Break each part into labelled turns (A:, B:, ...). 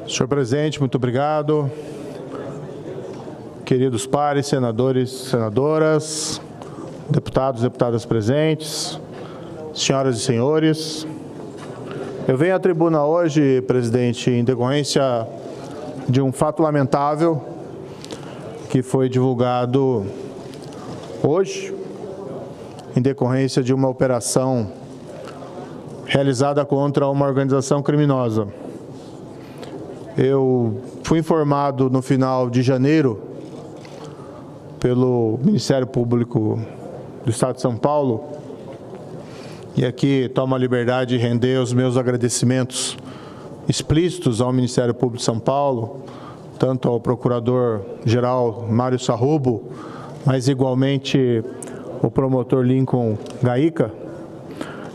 A: Senhor presidente, muito obrigado. Queridos pares, senadores, senadoras, deputados e deputadas presentes, senhoras e senhores, eu venho à tribuna hoje, presidente, em decorrência de um fato lamentável que foi divulgado hoje, em decorrência de uma operação realizada contra uma organização criminosa. Eu fui informado no final de janeiro pelo Ministério Público do Estado de São Paulo, e aqui tomo a liberdade de render os meus agradecimentos explícitos ao Ministério Público de São Paulo, tanto ao Procurador-Geral Mário Sarrubo, mas igualmente o promotor Lincoln Gaíca,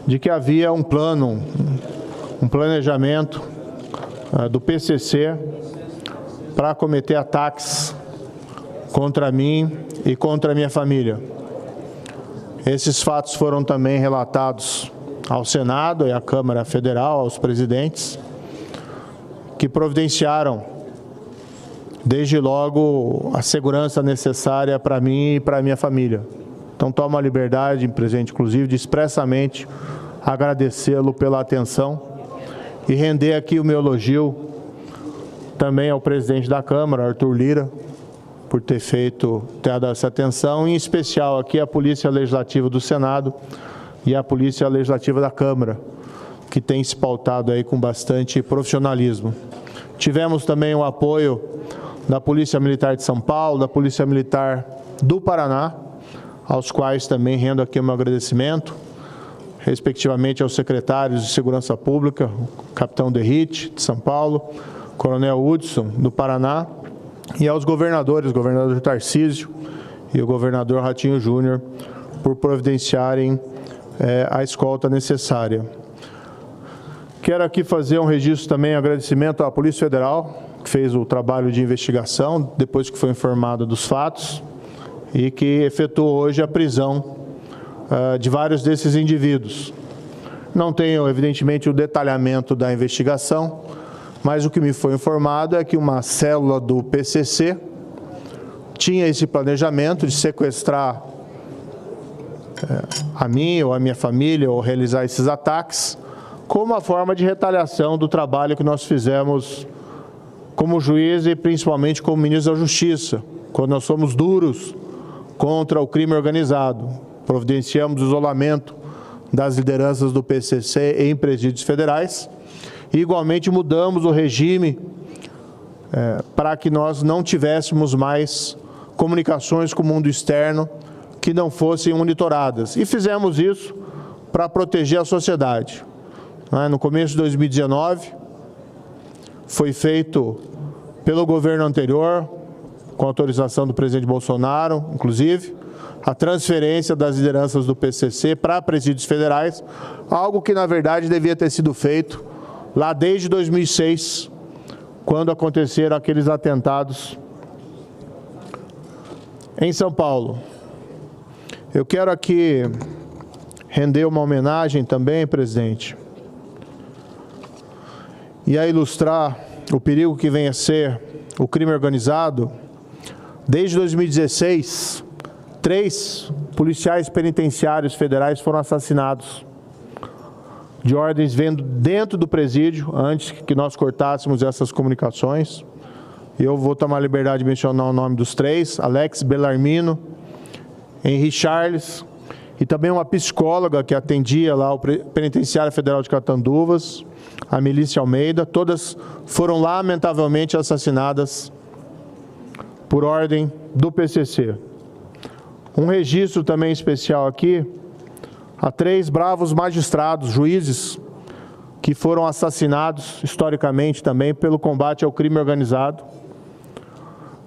A: de que havia um plano, um planejamento do PCC para cometer ataques contra mim e contra a minha família. Esses fatos foram também relatados ao Senado e à Câmara Federal, aos presidentes, que providenciaram, desde logo, a segurança necessária para mim e para a minha família. Então, tomo a liberdade, presidente, inclusive, de expressamente agradecê-lo pela atenção e render aqui o meu elogio também ao presidente da Câmara, Arthur Lira, por ter dado essa atenção, em especial aqui à Polícia Legislativa do Senado e à Polícia Legislativa da Câmara, que tem se pautado aí com bastante profissionalismo. Tivemos também o apoio da Polícia Militar de São Paulo, da Polícia Militar do Paraná, aos quais também rendo aqui o meu agradecimento, respectivamente aos secretários de Segurança Pública, o capitão Derrite, de São Paulo, coronel Hudson, do Paraná, e aos governadores, o governador Tarcísio e o governador Ratinho Júnior, por providenciarem a escolta necessária. Quero aqui fazer um registro também, agradecimento à Polícia Federal, que fez o trabalho de investigação, depois que foi informada dos fatos, e que efetuou hoje a prisão de vários desses indivíduos. Não tenho, evidentemente, o detalhamento da investigação, mas o que me foi informado é que uma célula do PCC tinha esse planejamento de sequestrar a mim ou a minha família ou realizar esses ataques como uma forma de retaliação do trabalho que nós fizemos como juiz e principalmente como ministro da Justiça, quando nós somos duros contra o crime organizado. Providenciamos o isolamento das lideranças do PCC em presídios federais e igualmente mudamos o regime para que nós não tivéssemos mais comunicações com o mundo externo que não fossem monitoradas. E fizemos isso para proteger a sociedade. No começo de 2019, foi feito pelo governo anterior, com autorização do presidente Bolsonaro, inclusive, a transferência das lideranças do PCC para presídios federais, algo que, na verdade, devia ter sido feito lá desde 2006, quando aconteceram aqueles atentados em São Paulo. Eu quero aqui render uma homenagem também, presidente, e a ilustrar o perigo que vem a ser o crime organizado. Desde 2016, 3 policiais penitenciários federais foram assassinados de ordens vindo dentro do presídio, antes que nós cortássemos essas comunicações. Eu vou tomar a liberdade de mencionar o nome dos 3, Alex Bellarmino, Henri Charles, e também uma psicóloga que atendia lá o Penitenciário Federal de Catanduvas, a Melícia Almeida. Todas foram lamentavelmente assassinadas por ordem do PCC. Um registro também especial aqui a 3 bravos magistrados, juízes, que foram assassinados historicamente também pelo combate ao crime organizado.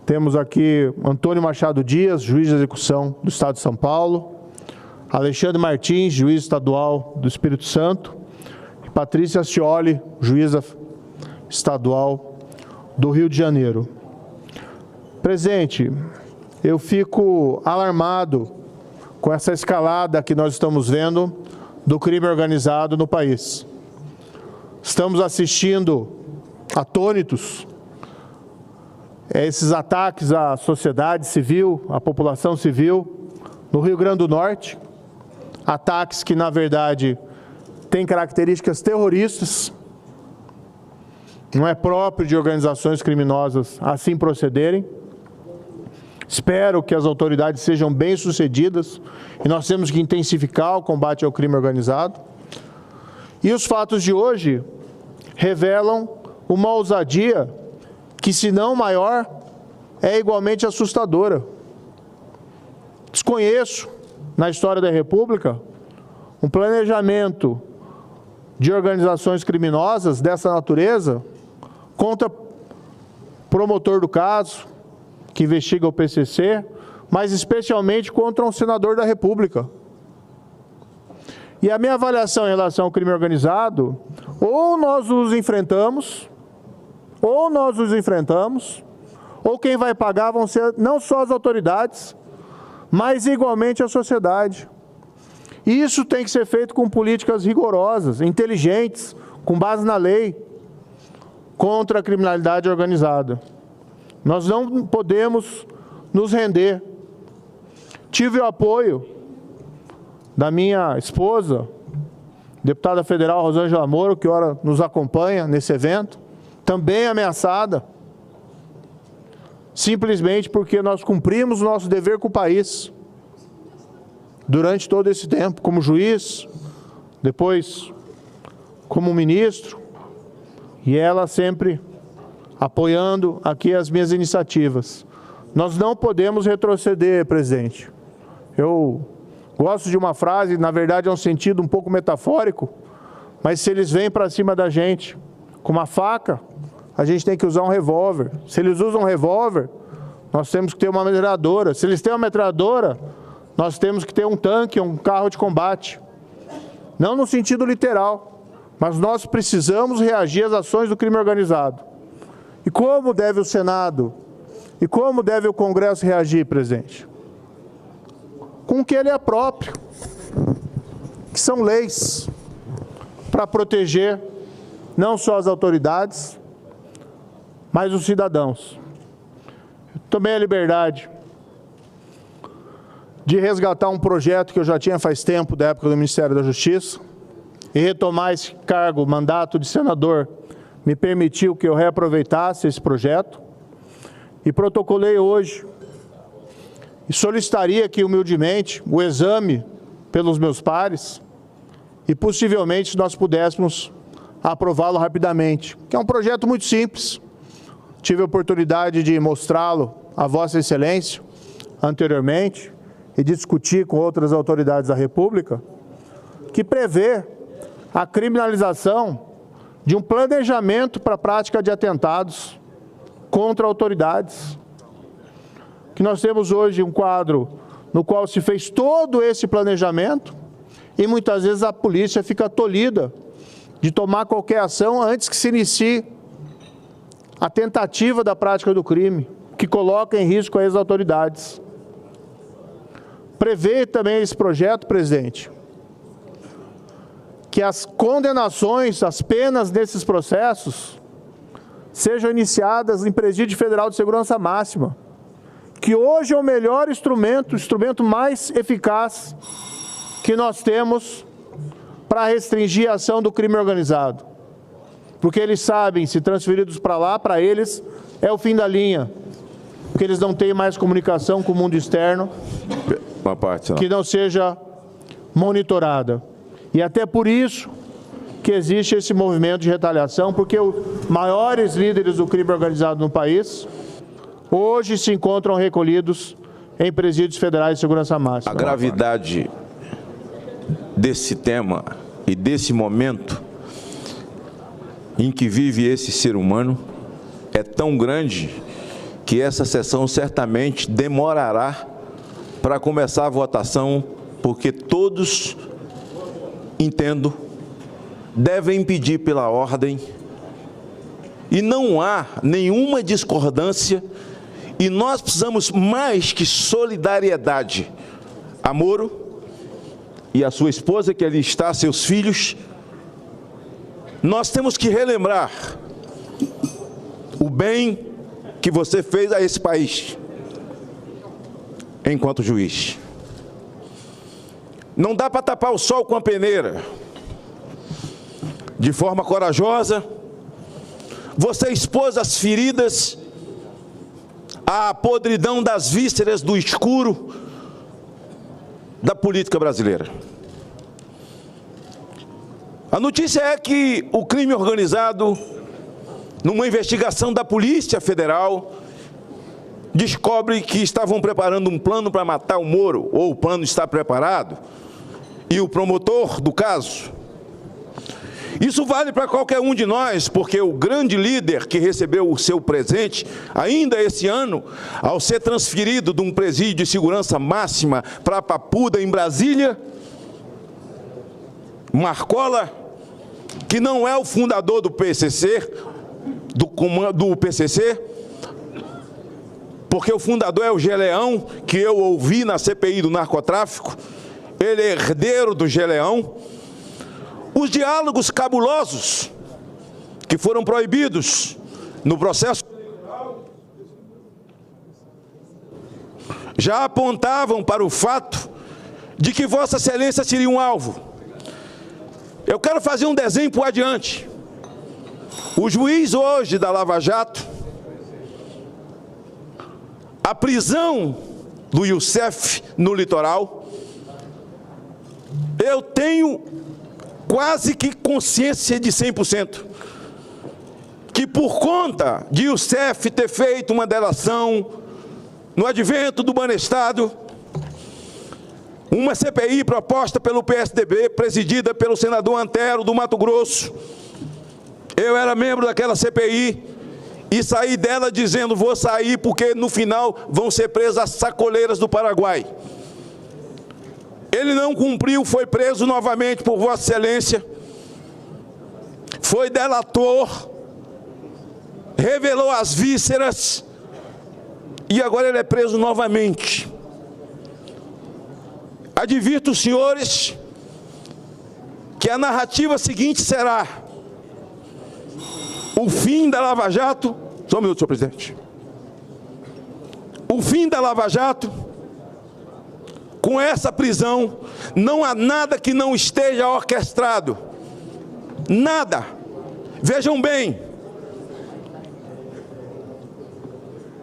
A: Temos aqui Antônio Machado Dias, juiz de execução do Estado de São Paulo, Alexandre Martins, juiz estadual do Espírito Santo, e Patrícia Scioli, juíza estadual do Rio de Janeiro. Presidente, eu fico alarmado com essa escalada que nós estamos vendo do crime organizado no país. Estamos assistindo atônitos esses ataques à sociedade civil, à população civil, no Rio Grande do Norte, ataques que, na verdade, têm características terroristas, não é próprio de organizações criminosas assim procederem. Espero que as autoridades sejam bem-sucedidas e nós temos que intensificar o combate ao crime organizado. E os fatos de hoje revelam uma ousadia que, se não maior, é igualmente assustadora. Desconheço, na história da República, um planejamento de organizações criminosas dessa natureza contra promotor do caso, que investiga o PCC, mas especialmente contra um senador da República. E a minha avaliação em relação ao crime organizado, ou nós os enfrentamos, ou quem vai pagar vão ser não só as autoridades, mas igualmente a sociedade. E isso tem que ser feito com políticas rigorosas, inteligentes, com base na lei, contra a criminalidade organizada. Nós não podemos nos render. Tive o apoio da minha esposa, deputada federal Rosângela Moro, que ora nos acompanha nesse evento, também ameaçada, simplesmente porque nós cumprimos o nosso dever com o país durante todo esse tempo, como juiz, depois como ministro, e ela sempre apoiando aqui as minhas iniciativas. Nós não podemos retroceder, presidente. Eu gosto de uma frase, na verdade é um sentido um pouco metafórico, mas se eles vêm para cima da gente com uma faca, a gente tem que usar um revólver. Se eles usam um revólver, nós temos que ter uma metralhadora. Se eles têm uma metralhadora, nós temos que ter um tanque, um carro de combate. Não no sentido literal, mas nós precisamos reagir às ações do crime organizado. E como deve o Senado e como deve o Congresso reagir, presidente? Com o que ele é próprio, que são leis para proteger não só as autoridades, mas os cidadãos. Tomei a liberdade de resgatar um projeto que eu já tinha faz tempo, da época do Ministério da Justiça, e retomar esse cargo, mandato de senador, me permitiu que eu reaproveitasse esse projeto, e protocolei hoje, e solicitaria aqui humildemente o exame pelos meus pares, e possivelmente nós pudéssemos aprová-lo rapidamente, que é um projeto muito simples. Tive a oportunidade de mostrá-lo a Vossa Excelência anteriormente e discutir com outras autoridades da República, que prevê a criminalização de um planejamento para a prática de atentados contra autoridades. Que nós temos hoje um quadro no qual se fez todo esse planejamento e muitas vezes a polícia fica tolhida de tomar qualquer ação antes que se inicie a tentativa da prática do crime, que coloca em risco as autoridades. Prevê também esse projeto, presidente, que as condenações, as penas desses processos sejam iniciadas em Presídio Federal de Segurança Máxima, que hoje é o melhor instrumento, o instrumento mais eficaz que nós temos para restringir a ação do crime organizado. Porque eles sabem, se transferidos para lá, para eles é o fim da linha, porque eles não têm mais comunicação com o mundo externo,
B: uma parte,
A: que não seja monitorada. E até por isso que existe esse movimento de retaliação, porque os maiores líderes do crime organizado no país hoje se encontram recolhidos em presídios federais de segurança máxima.
B: A gravidade desse tema e desse momento em que vive esse ser humano é tão grande que essa sessão certamente demorará para começar a votação, porque todos, entendo, devem pedir pela ordem e não há nenhuma discordância, e nós precisamos mais que solidariedade a Moro e a sua esposa, que ali está, seus filhos. Nós temos que relembrar o bem que você fez a esse país enquanto juiz. Não dá para tapar o sol com a peneira. De forma corajosa, você expôs as feridas, a podridão das vísceras do escuro da política brasileira. A notícia é que o crime organizado, numa investigação da Polícia Federal, descobre que estavam preparando um plano para matar o Moro, ou o plano está preparado, e o promotor do caso. Isso vale para qualquer um de nós, porque o grande líder que recebeu o seu presente, ainda esse ano, ao ser transferido de um presídio de segurança máxima para a Papuda, em Brasília, Marcola, que não é o fundador do PCC, do PCC, porque o fundador é o Geleão, que eu ouvi na CPI do narcotráfico, ele é herdeiro do Geleão. Os diálogos cabulosos que foram proibidos no processo eleitoral já apontavam para o fato de que Vossa Excelência seria um alvo. Eu quero fazer um desenho por adiante. O juiz hoje da Lava Jato, a prisão do Youssef no litoral, eu tenho quase que consciência de 100%, que por conta de Youssef ter feito uma delação no advento do Banestado, uma CPI proposta pelo PSDB, presidida pelo senador Antero do Mato Grosso, eu era membro daquela CPI e saí dela dizendo, vou sair porque no final vão ser presas as sacoleiras do Paraguai. Ele não cumpriu, foi preso novamente por Vossa Excelência, foi delator, revelou as vísceras e agora ele é preso novamente. Advirto os senhores que a narrativa seguinte será o fim da Lava Jato. Só um minuto, senhor presidente. O fim da Lava Jato. Com essa prisão, não há nada que não esteja orquestrado. Nada. Vejam bem.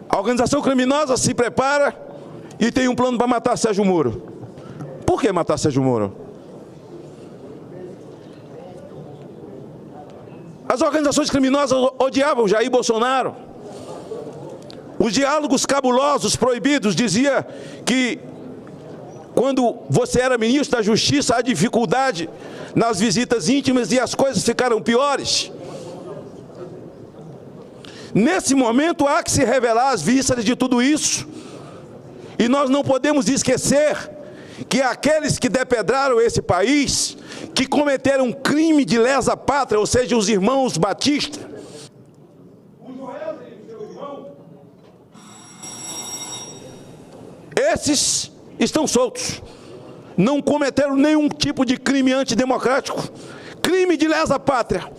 B: A organização criminosa se prepara e tem um plano para matar Sérgio Moro. Por que matar Sérgio Moro? As organizações criminosas odiavam Jair Bolsonaro. Os diálogos cabulosos, proibidos, dizia que quando você era ministro da Justiça, há dificuldade nas visitas íntimas e as coisas ficaram piores. Nesse momento, há que se revelar as vísceras de tudo isso. E nós não podemos esquecer que aqueles que depedraram esse país, que cometeram um crime de lesa pátria, ou seja, os irmãos Batista, o Joel e o seu irmão, esses estão soltos, não cometeram nenhum tipo de crime antidemocrático, crime de lesa pátria,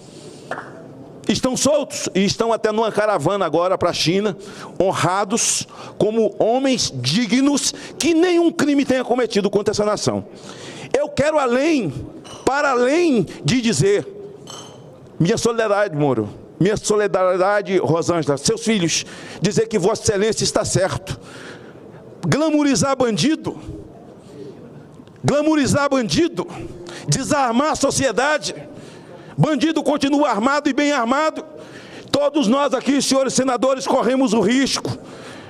B: estão soltos e estão até numa caravana agora para a China, honrados como homens dignos que nenhum crime tenha cometido contra essa nação. Eu quero para além de dizer, minha solidariedade, Moro, minha solidariedade, Rosângela, seus filhos, dizer que Vossa Excelência está certo. Glamorizar bandido, desarmar a sociedade. Bandido continua armado e bem armado. Todos nós aqui, senhores senadores, corremos o risco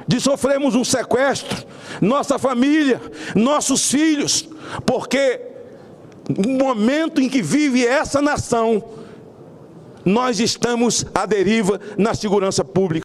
B: de sofrermos um sequestro, nossa família, nossos filhos, porque no momento em que vive essa nação, nós estamos à deriva na segurança pública.